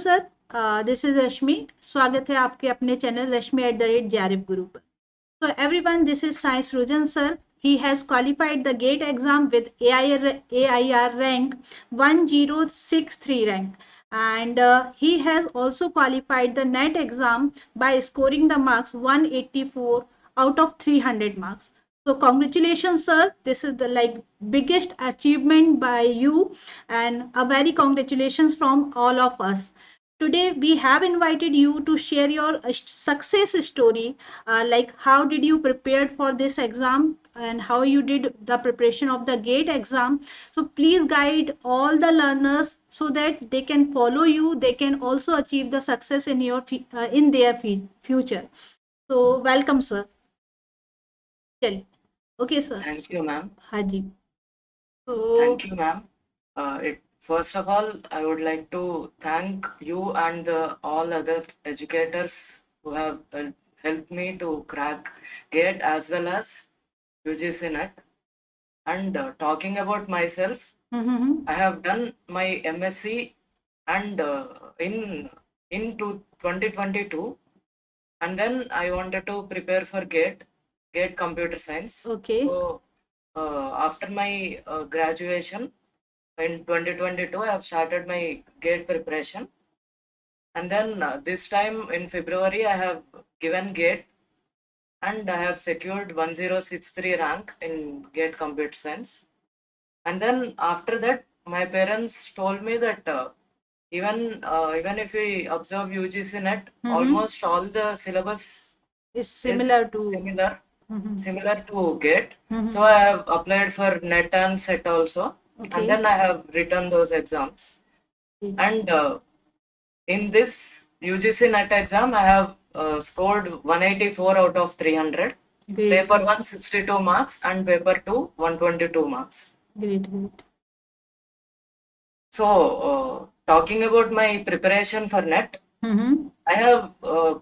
Sir, this is रश्मि। स्वागत है आपके अपने चैनल रश्मि @JRF गुरु पर। So everyone, this is Sai Srujan sir. He has qualified the GATE exam with AIR rank 1063 rank, and he has also qualified the NET exam by scoring the marks 184 out of 300 marks. So congratulations sir, this is the biggest achievement by you, and a very congratulations from all of us. Today we have invited you to share your success story, like how did you prepare for this exam and how you did the preparation of the GATE exam. So please guide all the learners so that they can follow you, they can also achieve the success in your in their future. So welcome sir. Okay sir. Thank you ma'am. Haji. Thank you ma'am. First of all, I would like to thank you and all other educators who have helped me to crack GATE as well as UGC NET. And talking about myself, I have done my MSc and in 2022, and then I wanted to prepare for GATE Computer Science. Okay. So after my graduation in 2022, I have started my GATE preparation, and then this time in February I have given GATE and I have secured 1063 rank in GATE Computer Science. And then after that, my parents told me that even if we observe UGC NET, almost all the syllabus is similar to GATE. So I have applied for NET and SET also, and then I have written those exams. And in this UGC NET exam, I have scored 184 out of 300. Great. Paper 1 62 marks and paper 2 122 marks. Great. So talking about my preparation for NET, I have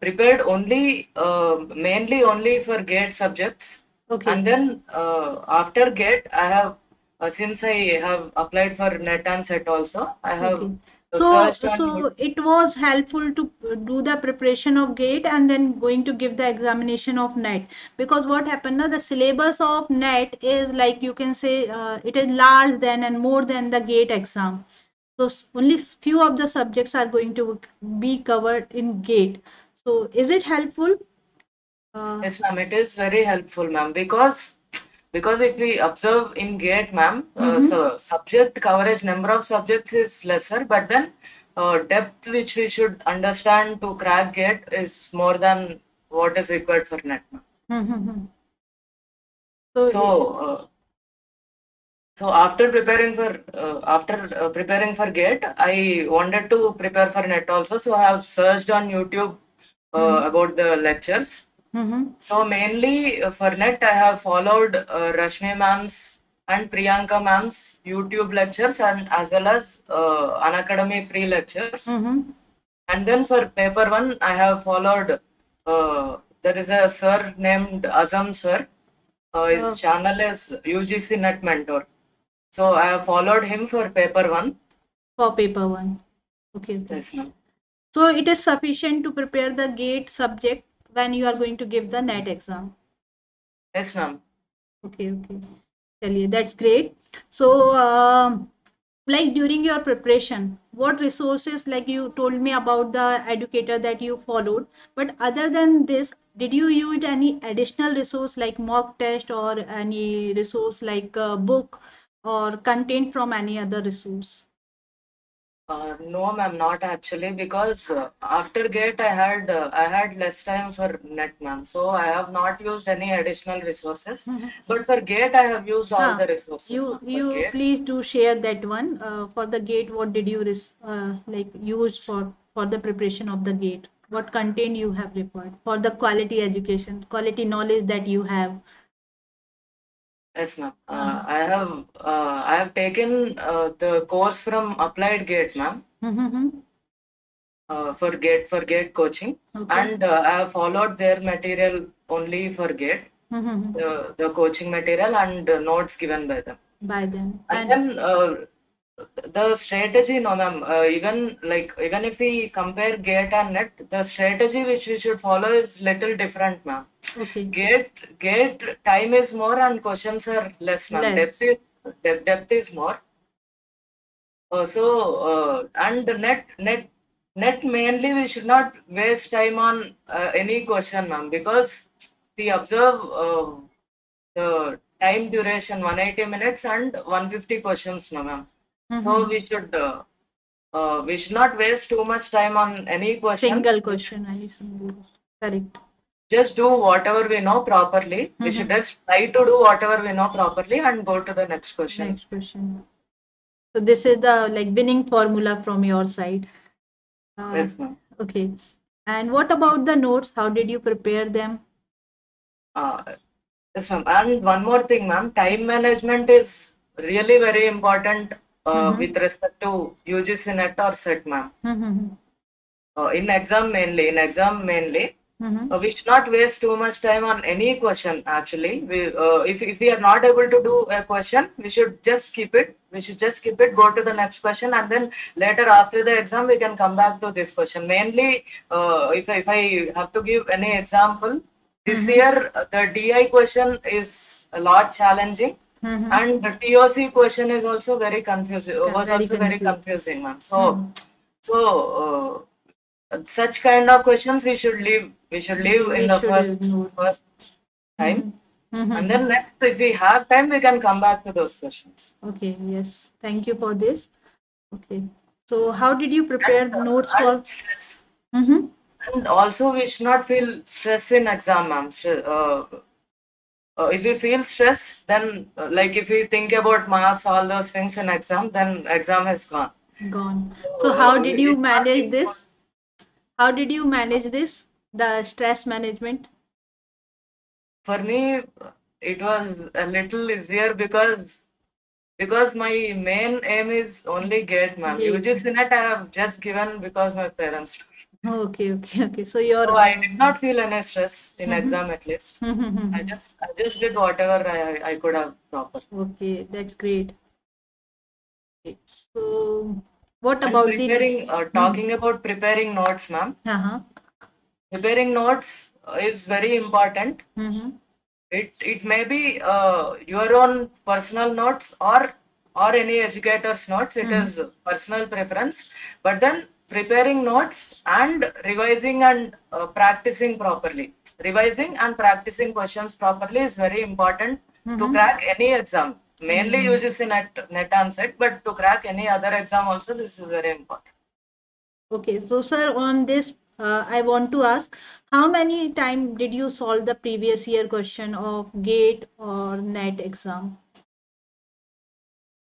prepared mainly only for GATE subjects. Okay. And then after GATE, I have since I have applied for NET and SET also, I have. Okay. So it was helpful to do the preparation of GATE and then going to give the examination of NET, because what happened now, the syllabus of NET is like, you can say, it is large than and more than the GATE exam. So only few of the subjects are going to be covered in GATE. So is it helpful? Yes ma'am, it is very helpful ma'am, because if we observe in GATE ma'am, so subject coverage, number of subjects is lesser, but then depth which we should understand to crack GATE is more than what is required for NET ma'am. So after preparing for GATE, I wanted to prepare for NET also, so I have searched on YouTube about the lectures. So mainly for NET, I have followed Rashmi ma'am's and Priyanka ma'am's YouTube lectures, and as well as Unacademy free lectures. And then for paper 1, I have followed, there is a sir named Azam sir. His channel is UGC NET Mentor. So I have followed him for paper 1. For paper 1. Okay. Yes, ma'am. So it is sufficient to prepare the GATE subject when you are going to give the NET exam. Yes, ma'am. Okay. That's great. So like during your preparation, what resources, like you told me about the educator that you followed, but other than this, did you use any additional resource like mock test or any resource like a book or content from any other resource? No, ma'am, not actually, because after GATE I had less time for NET, ma'am. So I have not used any additional resources. But for GATE I have used all the resources. You please do share that one for the GATE. What did you use for the preparation of the GATE? What content you have required for the quality education, quality knowledge that you have? Yes, ma'am. I have taken the course from Applied GATE, ma'am. For GATE coaching, and I have followed their material only for GATE, the coaching material and notes given by them. And then the strategy, no ma'am, even if we compare GATE and NET, the strategy which we should follow is little different, ma'am. Okay. GATE time is more and questions are less, ma'am. Depth is more. And the net mainly we should not waste time on any question, ma'am, because we observe the time duration 180 minutes and 150 questions, no ma'am. So we should not waste too much time on any question. Single question, any single. Correct. Just do whatever we know properly. We should just try to do whatever we know properly and go to the next question. Next question. So this is the winning formula from your side. Yes, ma'am. Okay. And what about the notes? How did you prepare them? Yes, ma'am. And one more thing, ma'am. Time management is really very important with respect to UGC NET or SET, ma'am. In exam mainly. We should not waste too much time on any question. Actually, if we are not able to do a question, we should just skip it. Go to the next question, and then later after the exam we can come back to this question. Mainly, if I have to give any example, this year the DI question is a lot challenging, and the TOC question is also very confusing. Very confusing, ma'am. So such kind of questions we should leave in the first time, and then next, if we have time, we can come back to those questions. Okay. Yes. Thank you for this. Okay. So how did you prepare the notes for stress? And also we should not feel stress in exam, ma'am. If we feel stress, then if we think about marks, all those things in exam, then exam is gone. So how did you manage this? How did you manage this? The stress management? For me, it was a little easier because my main aim is only GATE, ma'am. UGC NET I have just given because my parents told. Okay. So I did not feel any stress in exam at least. I just did whatever I could have proper. Okay, that's great. Okay. So what about talking about preparing notes, ma'am? Preparing notes is very important. It may be your own personal notes or any educator's notes. It is personal preference. But then preparing notes and revising and practicing properly. Revising and practicing questions properly is very important to crack any exam. Mainly UGC NET and SET, but to crack any other exam also, this is very important. Okay, so sir, on this, I want to ask, how many times did you solve the previous year question of GATE or NET exam?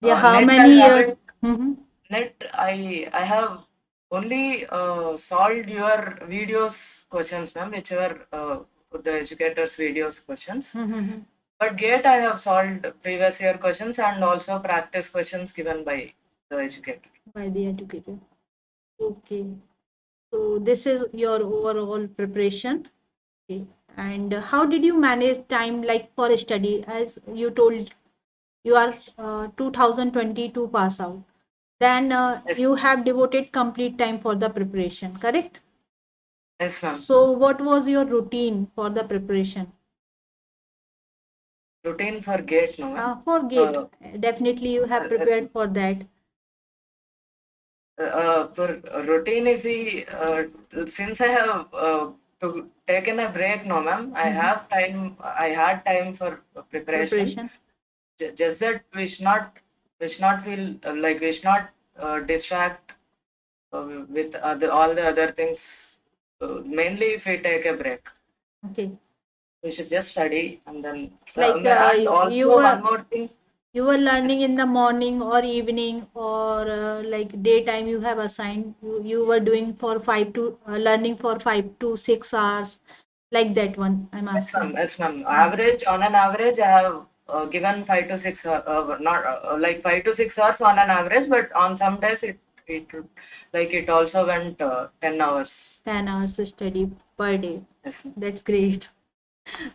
Yeah, how many years? NET, I have only solved your videos questions, ma'am, which were the educators' videos questions. But GATE, I have solved previous year questions and also practice questions given by the educator. Okay. So this is your overall preparation. Okay. And how did you manage time for study? As you told, you are 2022 pass out. Then yes, you have devoted complete time for the preparation, correct? Yes, ma'am. So what was your routine for the preparation? Routine for GATE, no ma'am? For GATE, definitely you have prepared for that. For routine, if we since I have taken a break, no ma'am, I had time for preparation. Just that we should not feel we should not distract with all the other things. Mainly if we take a break. Okay. We should just study and then and also one more thing. You were learning in the morning or evening or daytime you have assigned. You were doing for learning for 5 to 6 hours, like that one. I'm asking. Yes, ma'am. On an average, I have given 5 to 6, not 5 to 6 hours on an average, but on some days it also went 10 hours. 10 hours study per day. Yes. That's great.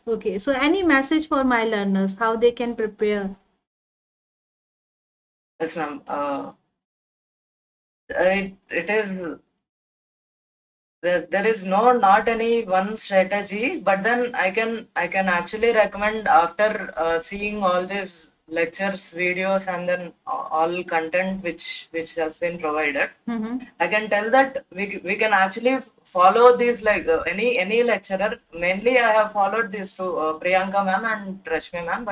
Okay, so any message for my learners, how they can prepare? Yes, ma'am. It is there is not any one strategy, but then I can actually recommend, after seeing all these lectures, videos, and then all content which has been provided. I can tell that we can actually follow these, like any lecturer. Mainly, I have followed these two, Priyanka ma'am and Rashmi ma'am.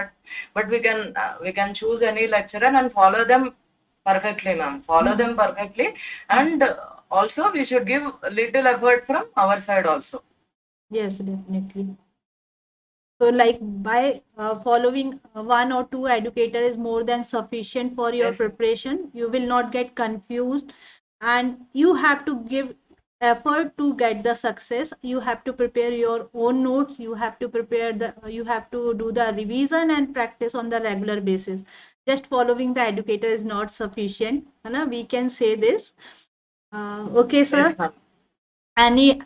But we can choose any lecturer and follow them perfectly, ma'am. Follow them perfectly, and also we should give a little effort from our side also. Yes, definitely. So, like, by following one or two educator is more than sufficient for your Yes. preparation. You will not get confused, and you have to give effort to get the success. You have to prepare your own notes. You have to prepare you have to do the revision and practice on the regular basis. Just following the educator is not sufficient. We can say this. Okay, sir. Yes, ma'am. Any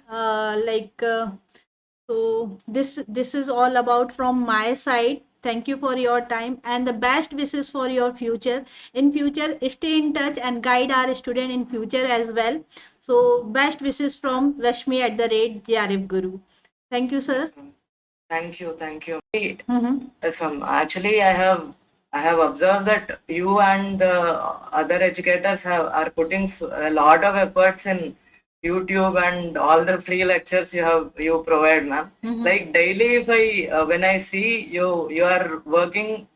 so this is all about from my side. Thank you for your time and the best wishes for your future. In future, stay in touch and guide our student in future as well. So best wishes from Rashmi at the rate JRF Guru. Thank you, sir. Yes, ma'am. Thank you. Mm-hmm. Yes, ma'am. Actually, I have observed that you and the other educators are putting a lot of efforts in YouTube and all the free lectures you provide, ma'am. Like daily, if when I see you are working,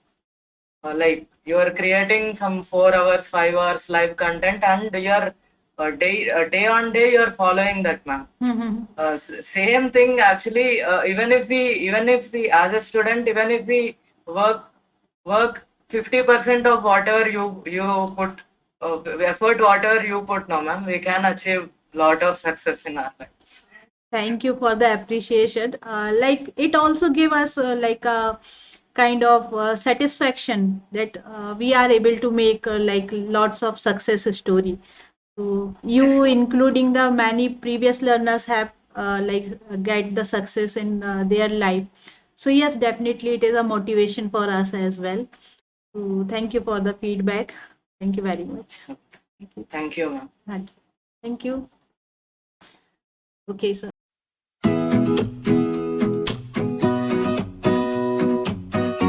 like you are creating some 4 hours, 5 hours live content, and you are day on day you are following that, ma'am. Same thing actually. Even if we as a student, even if we work 50% of whatever you put, effort whatever you put, no, ma'am, we can achieve lot of success in our lives. Thank you for the appreciation. Like it also give us like a kind of satisfaction that we are able to make like lots of success story. So you, Yes, ma'am. including the many previous learners, have get the success in their life. So yes, definitely it is a motivation for us as well. So thank you for the feedback. Thank you very much. Thank you. Thank you, ma'am. Thank you. Okay, sir.